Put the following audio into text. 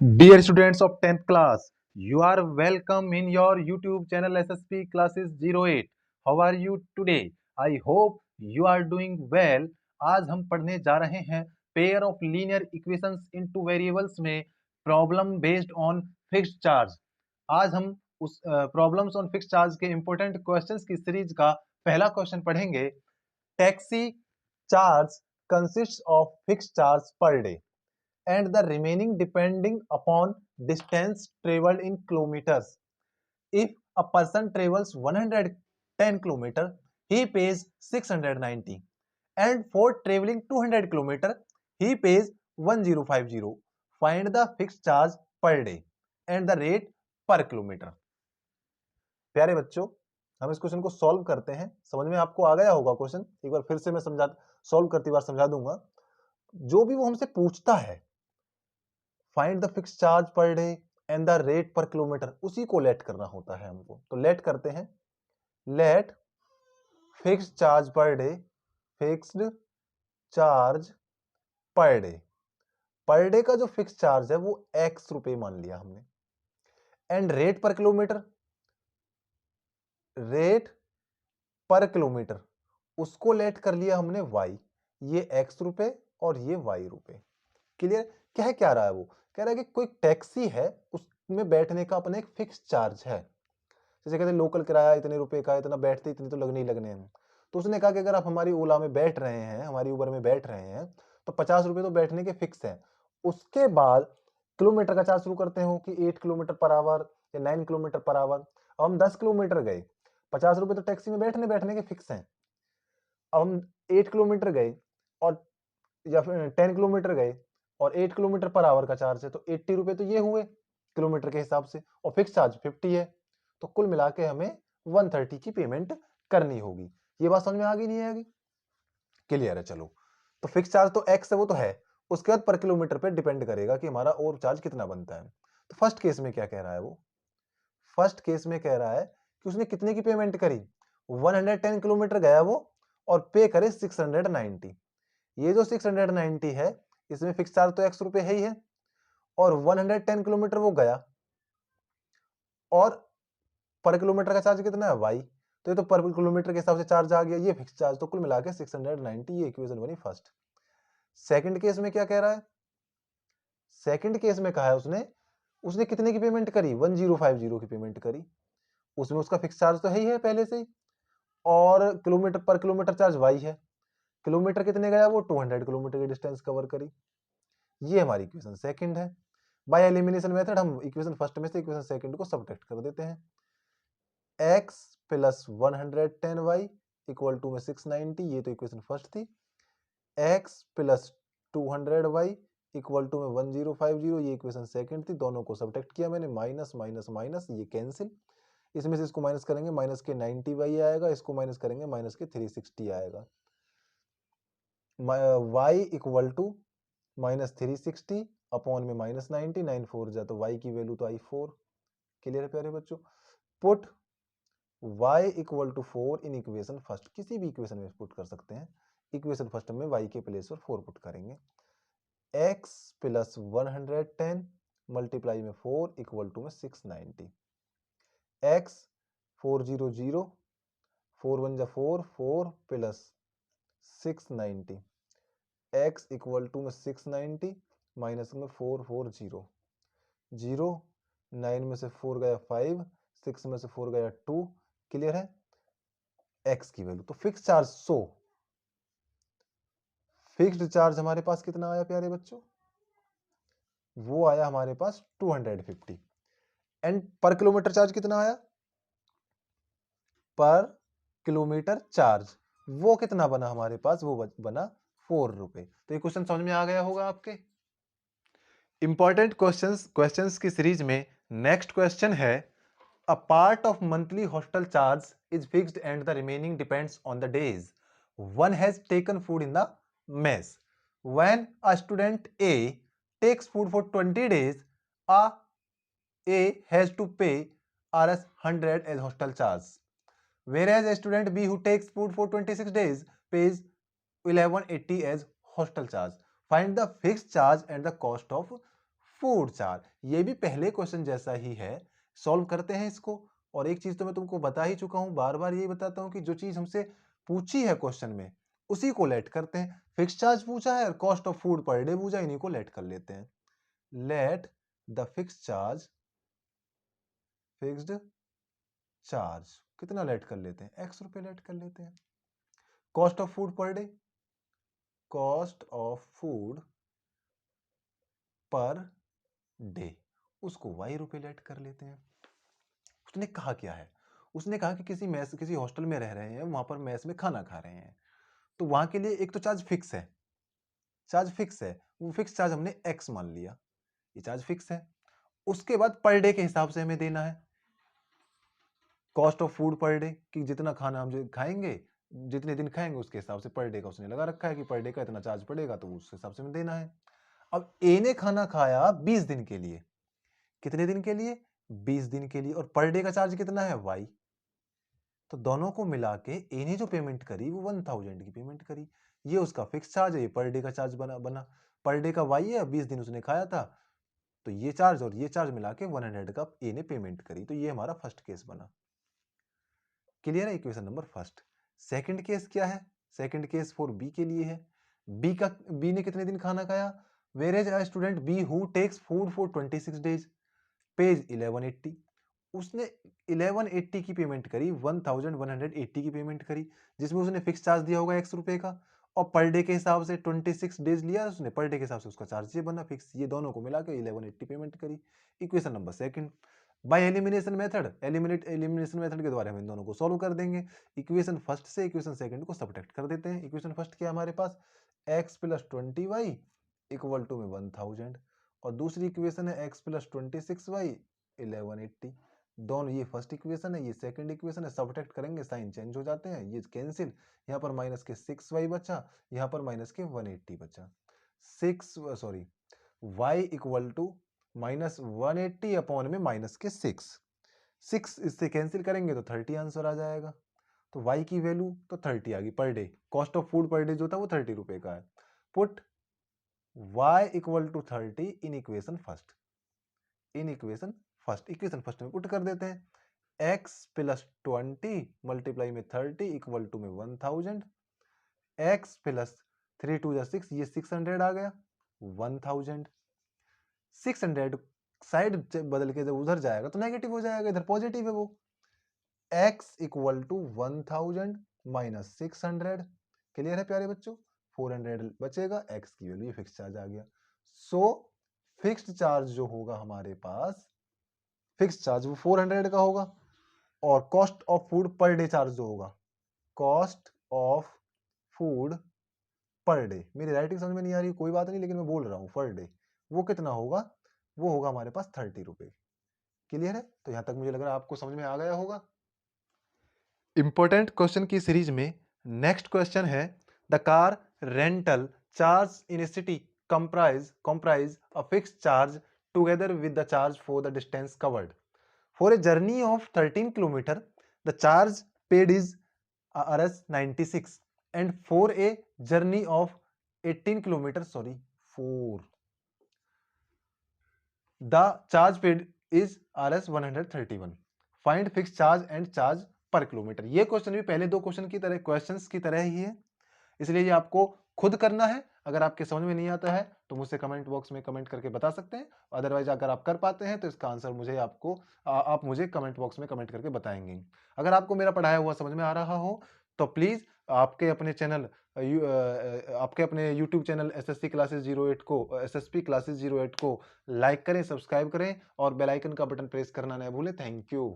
Dear students of 10th class, you are welcome in your YouTube channel SSP Classes 08. How are you today? I hope you are doing well. आज हम पढ़ने जा रहे हैं pair of linear equations into variables में problem based on fixed charge. आज हम उस प्रॉब्लम्स ऑन फिक्स्ड चार्ज के इंपॉर्टेंट क्वेश्चंस की सीरीज का पहला क्वेश्चन पढ़ेंगे। Taxi charge consists of fixed charge per day and the remaining depending upon distance traveled in kilometers. If a person travels 110 km, he pays 690, and for traveling 200 km, he pays 1050. Find the fixed charge per day and the rate per kilometer. प्यारे बच्चों, हम इस question को solve करते हैं। समझ में आपको आ गया होगा क्वेश्चन। एक बार फिर से मैं सॉल्व करती बार समझा दूंगा। जो भी वो हमसे पूछता है find the fix charge per day and the rate पर किलोमीटर, उसी को लेट करना होता है हमको। तो लेट करते हैं, let fix charge per day, fixed charge per day का जो फिक्स चार्ज है वो x रुपए मान लिया हमने, एंड रेट पर किलोमीटर, रेट पर किलोमीटर उसको लेट कर लिया हमने y, ये x रुपए और ये y रुपए। क्लियर? क्या रहा है वो? कह रहा है कि कोई टैक्सी है, उसमें बैठने का अपने एक फिक्स चार्ज है। जैसे कहते हैं लोकल किराया इतने रुपए का, इतना बैठते इतने तो लगने ही लगने हैं। तो उसने कहा कि अगर आप हमारी ओला में बैठ रहे हैं, हमारी उबर में बैठ रहे हैं, तो 50 रुपए तो बैठने के फिक्स हैं। उसके बाद किलोमीटर का चार्ज शुरू करते हो कि 8 किलोमीटर पर आवर या 9 किलोमीटर पर आवर। अब हम 10 किलोमीटर गए, 50 रुपए तो टैक्सी में बैठने के फिक्स हैं। अब हम 8 किलोमीटर गए और या फिर 10 किलोमीटर गए और 8 किलोमीटर पर आवर का चार्ज है, तो 80 रुपए तो ये हुए किलोमीटर के हिसाब से, और फिक्स चार्ज 50 है। तो कुल मिला के हमें 130 की पेमेंट करनी होगी। ये बात समझ में आ गई नहीं आएगी? क्लियर है? चलो, तो फिक्स चार्ज तो एक्स है, वो तो है। उसके बाद पर किलोमीटर पे डिपेंड करेगा कि हमारा और चार्ज कितना बनता है। तो फर्स्ट केस में क्या कह रहा है वो? फर्स्ट केस में कह रहा है कि उसने कितने की पेमेंट करी, 110 किलोमीटर गया वो और पे करे 690। ये जो 690 है, इसमें फिक्स चार्ज तो x रुपए है ही है, और 110 किलोमीटर वो गया और पर किलोमीटर का चार्ज कितना है y, तो ये तो पर किलोमीटर के हिसाब से चार्ज आ गया, ये फिक्स चार्ज। तो कुल मिला के 690, ये इक्वेशन बनी फर्स्ट। सेकंड केस में क्या कह रहा है? सेकंड केस में कहा है उसने कितने की पेमेंट करी, 1050 की पेमेंट करी। उसमें उसका फिक्स चार्ज तो है ही है पहले से ही, और किलोमीटर पर किलोमीटर चार्ज y है। किलोमीटर कितने गया वो, 200 किलोमीटर की डिस्टेंस कवर करी। ये हमारी इक्वेशन सेकंड है। बाय एलिमिनेशन मेथड हम इक्वेशन फर्स्ट में से इक्वेशन सेकंड को सब्ट्रैक्ट कर देते हैं। x plus 110y equal to में 690, ये तो इक्वेशन फर्स्ट थी। x plus 200y equal to में 1050, ये इक्वेशन सेकंड थी। दोनों को सब्ट्रैक्ट किया मैंने, माइनस माइनस माइनस, ये कैंसिल। इसमें से इसको माइनस करेंगे, माइनस के 90y आएगा, इसको माइनस करेंगे, माइनस के 360 आएगा। y equal to minus 360 upon में माइनस 90, 9 4 जा तो y की वैल्यू तो आई 4। क्लियर है प्यारे बच्चों? Put y equal to 4 in equation first, किसी भी इक्वेशन में पुट कर सकते हैं। इक्वेशन फर्स्ट में y के प्लेस पर 4 पुट करेंगे। x प्लस 110 मल्टीप्लाई में 4 इक्वल टू में 690। x 400, 4 1 जा 4, 4 प्लस 690, x इक्वल टू में 690 माइनस में 440, 0 9 में से 4 गया 5, 6 में से 4 गया 2। क्लियर है? x की वैल्यू तो फिक्स चार्ज 100, फिक्स्ड चार्ज हमारे पास कितना आया प्यारे बच्चों? वो आया हमारे पास 250। एंड पर किलोमीटर चार्ज कितना आया? पर किलोमीटर चार्ज वो कितना बना हमारे पास? वो बना 4 रुपए। तो ये क्वेश्चन समझ में आ गया होगा आपके। इंपॉर्टेंट क्वेश्चंस की सीरीज में नेक्स्ट क्वेश्चन है, a part of monthly hostel charge is fixed and the remaining depends on the days one has taken food in the mess. When a student A takes food for 20 days, A has to pay Rs 100 as hostel charge, whereas a student B who takes food for 26 days pays 1180 as hostel charge. Find the fixed charge and the cost of food charge. ये भी पहले question जैसा ही है, solve करते हैं इसको। और एक चीज तो मैं तुमको बता ही चुका हूं, बार बार यही बताता हूं कि जो चीज हमसे पूछी है क्वेश्चन में उसी को लेट करते हैं। फिक्स चार्ज पूछा है और cost of food per day पूछा, इन्हीं को लेट कर लेते हैं। Let the fix charge, fixed charge कितना लेट कर लेते हैं, x रुपए लेट कर लेते हैं। Cost of food per day, cost of food per day, उसको y रुपए लेट कर लेते हैं। उसने कहा क्या है, उसने कहा कि किसी मेस, किसी हॉस्टल में रह रहे हैं, वहां पर मेस में खाना खा रहे हैं, तो वहां के लिए एक तो चार्ज फिक्स है, चार्ज फिक्स है, वो फिक्स चार्ज हमने x मान लिया, ये चार्ज फिक्स है। उसके बाद पर डे के हिसाब से हमें देना है cost of food per day, कि जितना खाना हम जो खाएंगे, जितने दिन खाएंगे उसके हिसाब से पर डे का उसने लगा रखा है कि पर डे का इतना चार्ज पड़ेगा, तो उस हिसाब से हमें देना है। अब ए ने खाना खाया 20 दिन के लिए, कितने दिन के लिए, 20 दिन के लिए, और पर डे का चार्ज कितना है, y। तो दोनों को मिला के ए ने जो पेमेंट करी वो 1000 की पेमेंट करी, ये उसका फिक्स चार्ज है, ये पर डे का चार्ज बना पर डे का y है, 20 दिन उसने खाया था, तो ये चार्ज और ये चार्ज मिला के 100 का ए ने पेमेंट करी, तो ये हमारा फर्स्ट केस बना। क्लियर है equation number first. Second case क्या है, सेकंड केस फॉर बी के लिए है। बी ने कितने दिन खाना खाया, where is a student be who takes food for 26 days, pays 1180, उसने 1180 की पेमेंट करी, 1180 की पेमेंट करी, जिसमें उसने फिक्स चार्ज दिया होगा x रुपए का, और पर डे के हिसाब से 26 डेज लिया उसने, पर डे के हिसाब से उसका चार्ज ये बना फिक्स, ये दोनों को मिला के 1180 पेमेंट करी। Equation number second. By elimination method, elimination method के द्वारा हम इन दोनों को सॉल्व कर देंगे। इक्वेशन फर्स्ट से इक्वेशन सेकंड को सब्ट्रैक्ट कर देते हैं। इक्वेशन फर्स्ट क्या है हमारे पास, x plus 20y equal to में 1000, और दूसरी इक्वेशन है x प्लस 26y 1180। दोनों, ये फर्स्ट इक्वेशन है, ये सेकंड इक्वेशन है, सब्ट्रैक्ट करेंगे साइन चेंज हो जाते हैं, ये कैंसिल, यहाँ पर माइनस के 6y बचा, यहाँ पर माइनस के 180 बचा, y equal to minus 180 upon में माइनस के 6 इससे कैंसिल करेंगे तो 30 आंसर आ जाएगा। तो y की वैल्यू तो 30 आ गई per day, cost of food per day जो था वो 30 रुपए का है। Put y equal to 30 in equation first, in equation first, equation first में पुट कर देते हैं। x प्लस 20 मल्टीप्लाई में 30 इक्वल टू में 1000, x प्लस 3 2 6, ये 600 आ गया, 1000, 600 साइड बदल के जब उधर जाएगा तो नेगेटिव हो जाएगा, इधर पॉजिटिव है वो। x equal to 1000 minus 600, clear है प्यारे बच्चों, 400 बचेगा, x की वैल्यू फिक्स चार्ज आ गया। सो फिक्स्ड चार्ज जो होगा हमारे पास, फिक्स चार्ज वो 400 का होगा, और cost of food per day charge जो होगा, cost of food per day, मेरी राइटिंग समझ में नहीं आ रही कोई बात नहीं, लेकिन मैं बोल रहा हूं पर डे, वो कितना होगा, वो होगा हमारे पास 30 रुपए। क्लियर है, तो यहां तक मुझे लग रहा है आपको समझ में आ गया होगा। इंपॉर्टेंट क्वेश्चन की सीरीज में नेक्स्ट क्वेश्चन है, the car rental charge in A city comprise a fixed charge together with the charge for the distance covered. For a journey of 13 km, the charge paid is Rs 96, and for a journey of 18 km, the charge paid is Rs 131. Find fixed charge and charge पर kilometre. ये question भी पहले दो question की तरह, questions की तरह ही है, इसलिए ये आपको खुद करना है। अगर आपके समझ में नहीं आता है तो मुझसे कमेंट बॉक्स में कमेंट करके बता सकते हैं, अदरवाइज अगर आप कर पाते हैं तो इसका आंसर मुझे आप मुझे कमेंट बॉक्स में कमेंट करके बताएंगे। अगर आपको मेरा पढ़ाया हुआ समझ में आ रहा हो तो प्लीज आपके अपने चैनल आपके अपने यूट्यूब चैनल एसएसपी क्लासेस 08 को लाइक करें, सब्सक्राइब करें और बेल आइकन का बटन प्रेस करना न भूलें। Thank you.